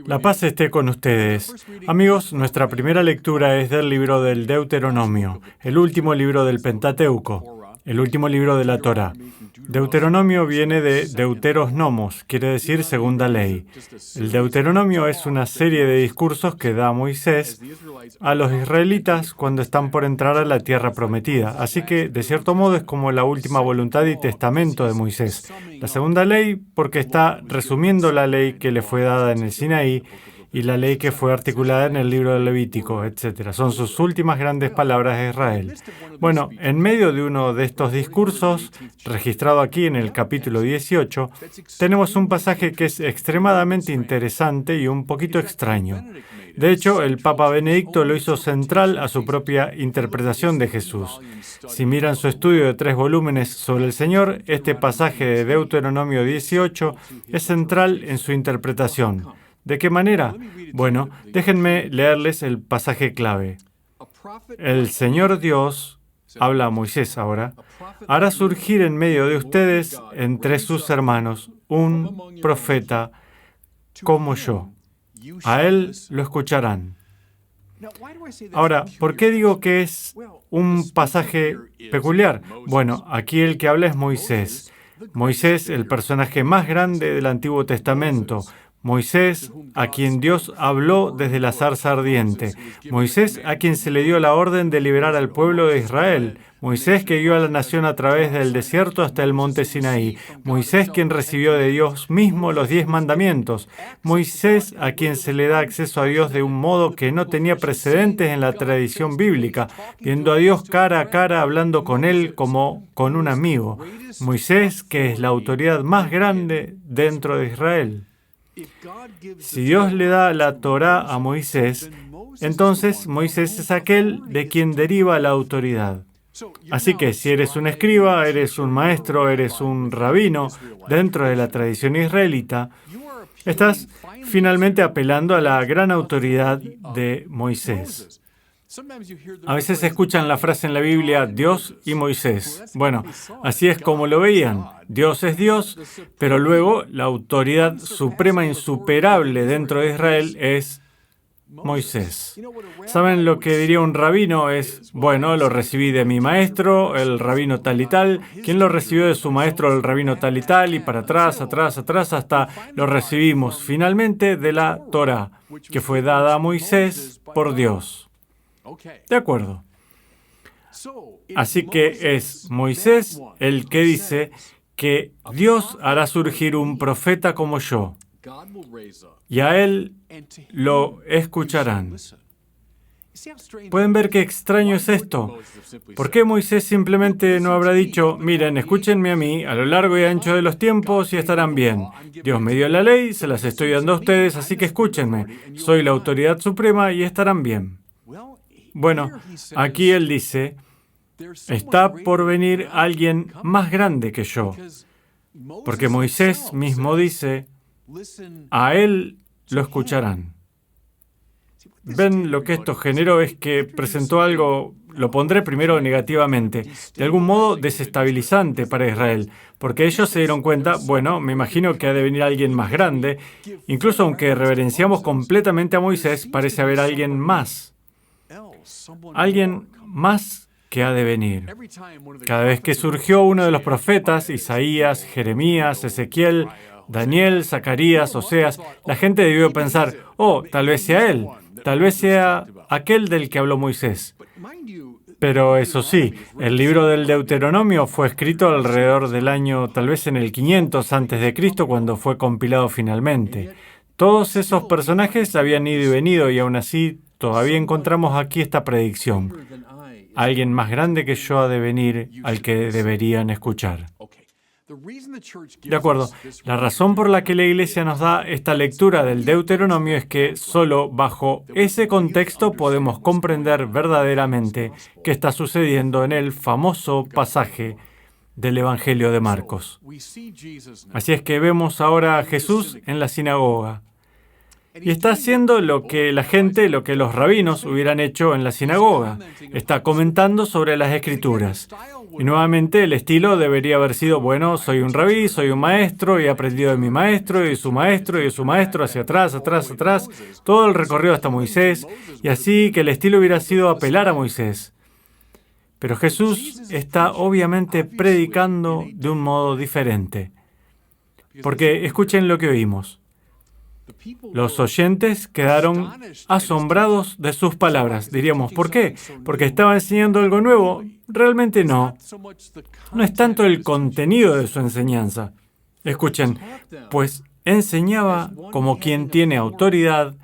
La paz esté con ustedes. Amigos, nuestra primera lectura es del libro del Deuteronomio, el último libro del Pentateuco, el último libro de la Torá. Deuteronomio viene de Deuteros Nomos, quiere decir segunda ley. El Deuteronomio es una serie de discursos que da Moisés a los israelitas cuando están por entrar a la tierra prometida. Así que, de cierto modo, es como la última voluntad y testamento de Moisés. La segunda ley, porque está resumiendo la ley que le fue dada en el Sinaí y la ley que fue articulada en el libro del Levítico, etc. Son sus últimas grandes palabras de Israel. Bueno, en medio de uno de estos discursos, registrado aquí en el capítulo 18, tenemos un pasaje que es extremadamente interesante y un poquito extraño. De hecho, el Papa Benedicto lo hizo central a su propia interpretación de Jesús. Si miran su estudio de 3 volúmenes sobre el Señor, este pasaje de Deuteronomio 18 es central en su interpretación. ¿De qué manera? Bueno, déjenme leerles el pasaje clave. El Señor Dios, habla a Moisés ahora, hará surgir en medio de ustedes, entre sus hermanos, un profeta como yo. A él lo escucharán. Ahora, ¿por qué digo que es un pasaje peculiar? Bueno, aquí el que habla es Moisés. Moisés, el personaje más grande del Antiguo Testamento. Moisés, a quien Dios habló desde la zarza ardiente. Moisés, a quien se le dio la orden de liberar al pueblo de Israel. Moisés, que guió a la nación a través del desierto hasta el monte Sinaí. Moisés, quien recibió de Dios mismo los 10 mandamientos. Moisés, a quien se le da acceso a Dios de un modo que no tenía precedentes en la tradición bíblica, viendo a Dios cara a cara, hablando con él como con un amigo. Moisés, que es la autoridad más grande dentro de Israel. Si Dios le da la Torá a Moisés, entonces Moisés es aquel de quien deriva la autoridad. Así que si eres un escriba, eres un maestro, eres un rabino dentro de la tradición israelita, estás finalmente apelando a la gran autoridad de Moisés. A veces escuchan la frase en la Biblia, Dios y Moisés. Bueno, así es como lo veían. Dios es Dios, pero luego la autoridad suprema insuperable dentro de Israel es Moisés. ¿Saben lo que diría un rabino? Es, bueno, lo recibí de mi maestro, el rabino tal y tal. ¿Quién lo recibió de su maestro, el rabino tal y tal? Y para atrás, atrás, atrás, hasta lo recibimos finalmente de la Torá, que fue dada a Moisés por Dios. De acuerdo. Así que es Moisés el que dice que Dios hará surgir un profeta como yo, y a él lo escucharán. ¿Pueden ver qué extraño es esto? ¿Por qué Moisés simplemente no habrá dicho, miren, escúchenme a mí a lo largo y ancho de los tiempos y estarán bien? Dios me dio la ley, se las estoy dando a ustedes, así que escúchenme. Soy la autoridad suprema y estarán bien. Bueno, aquí él dice, está por venir alguien más grande que yo, porque Moisés mismo dice, a él lo escucharán. ¿Ven lo que esto generó? Es que presentó algo, lo pondré primero negativamente, de algún modo desestabilizante para Israel, porque ellos se dieron cuenta, bueno, me imagino que ha de venir alguien más grande, incluso aunque reverenciamos completamente a Moisés, parece haber alguien más que ha de venir. Cada vez que surgió uno de los profetas, Isaías, Jeremías, Ezequiel, Daniel, Zacarías, Oseas, la gente debió pensar, oh, tal vez sea él, tal vez sea aquel del que habló Moisés. Pero eso sí, el libro del Deuteronomio fue escrito alrededor del año, tal vez en el 500 a.C., cuando fue compilado finalmente. Todos esos personajes habían ido y venido y aún así todavía encontramos aquí esta predicción. Alguien más grande que yo ha de venir al que deberían escuchar. De acuerdo, la razón por la que la Iglesia nos da esta lectura del Deuteronomio es que solo bajo ese contexto podemos comprender verdaderamente qué está sucediendo en el famoso pasaje del Evangelio de Marcos. Así es que vemos ahora a Jesús en la sinagoga. Y está haciendo lo que la gente, lo que los rabinos hubieran hecho en la sinagoga. Está comentando sobre las Escrituras. Y nuevamente el estilo debería haber sido, bueno, soy un rabí, soy un maestro, y he aprendido de mi maestro, y de su maestro, y de su maestro, hacia atrás, atrás, atrás, todo el recorrido hasta Moisés, y así que el estilo hubiera sido apelar a Moisés. Pero Jesús está obviamente predicando de un modo diferente. Porque escuchen lo que oímos. Los oyentes quedaron asombrados de sus palabras. Diríamos, ¿por qué? ¿Porque estaba enseñando algo nuevo? Realmente no. No es tanto el contenido de su enseñanza. Escuchen, pues enseñaba como quien tiene autoridad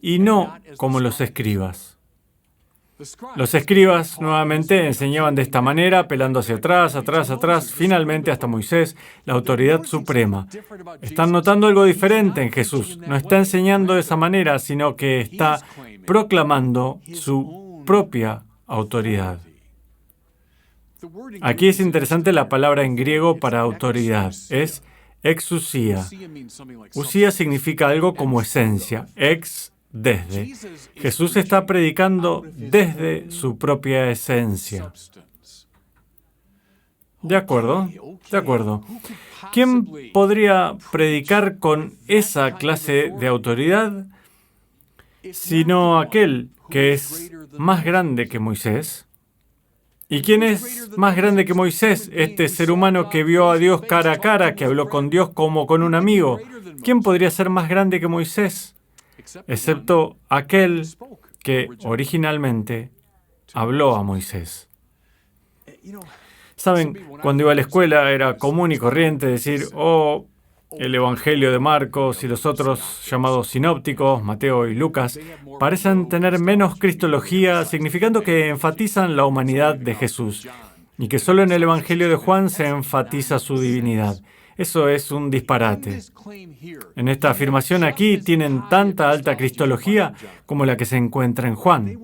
y no como los escribas. Los escribas nuevamente enseñaban de esta manera, apelando hacia atrás, atrás, atrás, finalmente hasta Moisés, la autoridad suprema. Están notando algo diferente en Jesús. No está enseñando de esa manera, sino que está proclamando su propia autoridad. Aquí es interesante la palabra en griego para autoridad. Es exousia. Usía significa algo como esencia. Desde. Jesús está predicando desde su propia esencia. De acuerdo, de acuerdo. ¿Quién podría predicar con esa clase de autoridad sino aquel que es más grande que Moisés? ¿Y quién es más grande que Moisés? Este ser humano que vio a Dios cara a cara, que habló con Dios como con un amigo. ¿Quién podría ser más grande que Moisés? Excepto aquel que originalmente habló a Moisés. Saben, cuando iba a la escuela era común y corriente decir, el Evangelio de Marcos y los otros llamados sinópticos, Mateo y Lucas, parecen tener menos cristología, significando que enfatizan la humanidad de Jesús, y que solo en el Evangelio de Juan se enfatiza su divinidad. Eso es un disparate. En esta afirmación aquí tienen tanta alta cristología como la que se encuentra en Juan.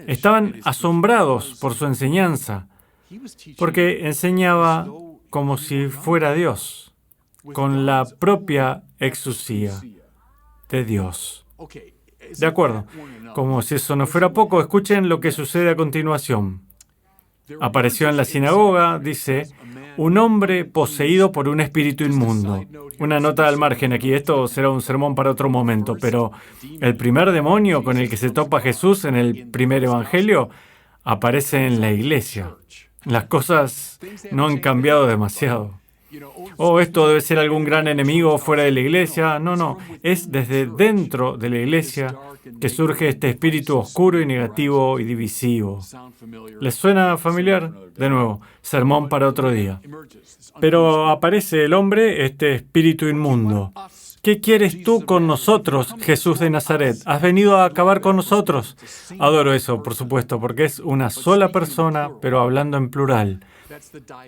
Estaban asombrados por su enseñanza, porque enseñaba como si fuera Dios, con la propia exousia de Dios. De acuerdo, como si eso no fuera poco, escuchen lo que sucede a continuación. Apareció en la sinagoga, dice, un hombre poseído por un espíritu inmundo. Una nota al margen aquí, esto será un sermón para otro momento, pero el primer demonio con el que se topa Jesús en el primer evangelio aparece en la iglesia. Las cosas no han cambiado demasiado. Esto debe ser algún gran enemigo fuera de la iglesia. No, es desde dentro de la iglesia que surge este espíritu oscuro y negativo y divisivo. ¿Les suena familiar? De nuevo, sermón para otro día. Pero aparece el hombre, este espíritu inmundo. ¿Qué quieres tú con nosotros, Jesús de Nazaret? ¿Has venido a acabar con nosotros? Adoro eso, por supuesto, porque es una sola persona, pero hablando en plural.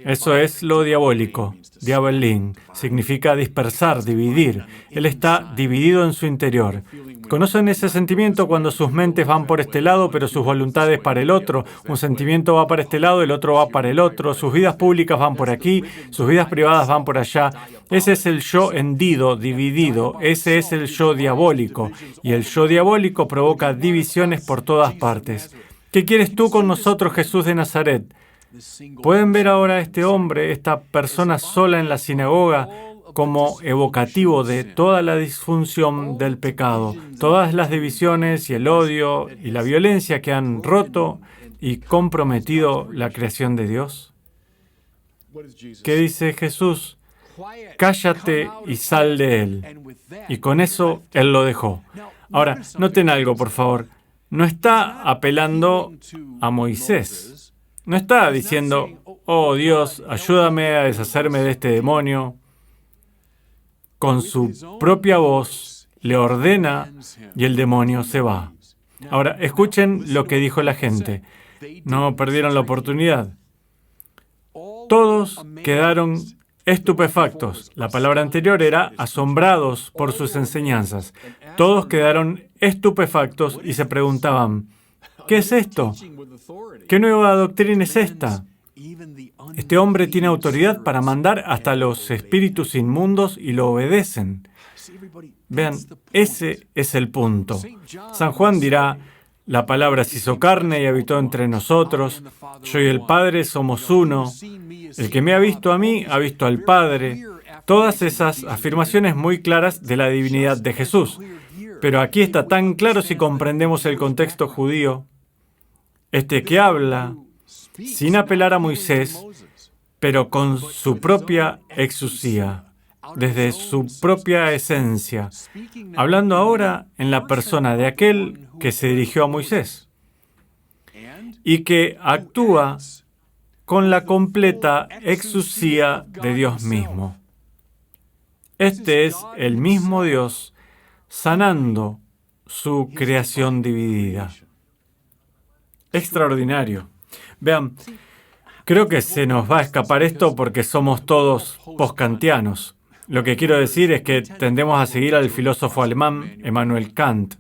Eso es lo diabólico. Diabolín significa dispersar, dividir. Él está dividido en su interior. ¿Conocen ese sentimiento cuando sus mentes van por este lado, pero sus voluntades para el otro? Un sentimiento va para este lado, el otro va para el otro. Sus vidas públicas van por aquí, sus vidas privadas van por allá. Ese es el yo hendido, dividido. Ese es el yo diabólico. Y el yo diabólico provoca divisiones por todas partes. ¿Qué quieres tú con nosotros, Jesús de Nazaret? Pueden ver ahora a este hombre, esta persona sola en la sinagoga, como evocativo de toda la disfunción del pecado, todas las divisiones y el odio y la violencia que han roto y comprometido la creación de Dios. ¿Qué dice Jesús? Cállate y sal de él. Y con eso él lo dejó. Ahora, noten algo, por favor. No está apelando a Moisés. No está diciendo, Dios, ayúdame a deshacerme de este demonio. Con su propia voz le ordena y el demonio se va. Ahora, escuchen lo que dijo la gente. No perdieron la oportunidad. Todos quedaron estupefactos. La palabra anterior era asombrados por sus enseñanzas. Todos quedaron estupefactos y se preguntaban, ¿qué es esto? ¿Qué nueva doctrina es esta? Este hombre tiene autoridad para mandar hasta los espíritus inmundos y lo obedecen. Vean, ese es el punto. San Juan dirá, La palabra se hizo carne y habitó entre nosotros. Yo y el Padre somos uno. El que me ha visto a mí, ha visto al Padre. Todas esas afirmaciones muy claras de la divinidad de Jesús. Pero aquí está tan claro si comprendemos el contexto judío. Este que habla, sin apelar a Moisés, pero con su propia exusía, desde su propia esencia, hablando ahora en la persona de aquel que se dirigió a Moisés y que actúa con la completa exusía de Dios mismo. Este es el mismo Dios sanando su creación dividida. Extraordinario. Vean, creo que se nos va a escapar esto porque somos todos postkantianos. Lo que quiero decir es que tendemos a seguir al filósofo alemán Immanuel Kant,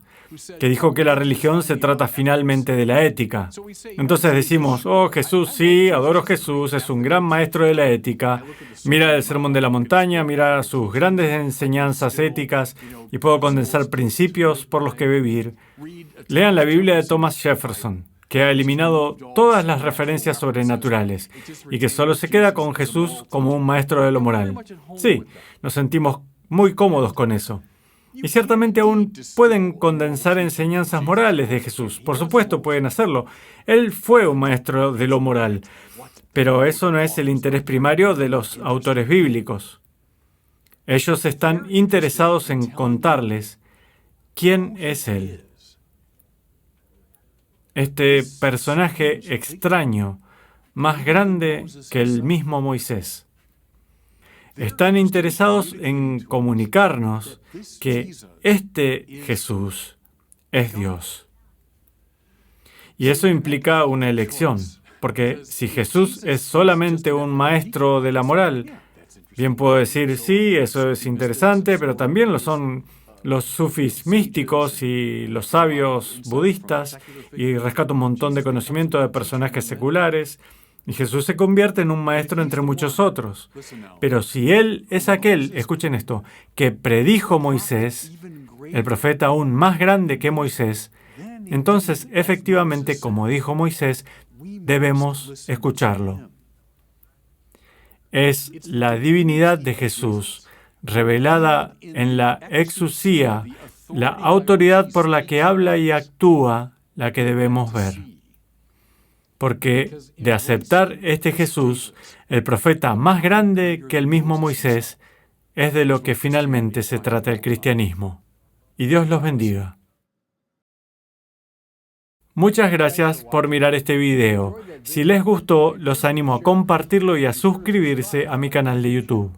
que dijo que la religión se trata finalmente de la ética. Entonces decimos, oh Jesús, sí, adoro a Jesús, es un gran maestro de la ética. Mira el Sermón de la Montaña, mira sus grandes enseñanzas éticas y puedo condensar principios por los que vivir. Lean la Biblia de Thomas Jefferson, que ha eliminado todas las referencias sobrenaturales y que solo se queda con Jesús como un maestro de lo moral. Sí, nos sentimos muy cómodos con eso. Y ciertamente aún pueden condensar enseñanzas morales de Jesús. Por supuesto, pueden hacerlo. Él fue un maestro de lo moral. Pero eso no es el interés primario de los autores bíblicos. Ellos están interesados en contarles quién es Él. Este personaje extraño, más grande que el mismo Moisés. Están interesados en comunicarnos que este Jesús es Dios. Y eso implica una elección, porque si Jesús es solamente un maestro de la moral, bien puedo decir, sí, eso es interesante, pero también lo son los sufis místicos y los sabios budistas, y rescato un montón de conocimiento de personajes seculares, y Jesús se convierte en un maestro entre muchos otros. Pero si Él es aquel, escuchen esto, que predijo Moisés, el profeta aún más grande que Moisés, entonces efectivamente, como dijo Moisés, debemos escucharlo. Es la divinidad de Jesús, revelada en la exusía, la autoridad por la que habla y actúa, la que debemos ver. Porque de aceptar este Jesús, el profeta más grande que el mismo Moisés, es de lo que finalmente se trata el cristianismo. Y Dios los bendiga. Muchas gracias por mirar este video. Si les gustó, los animo a compartirlo y a suscribirse a mi canal de YouTube.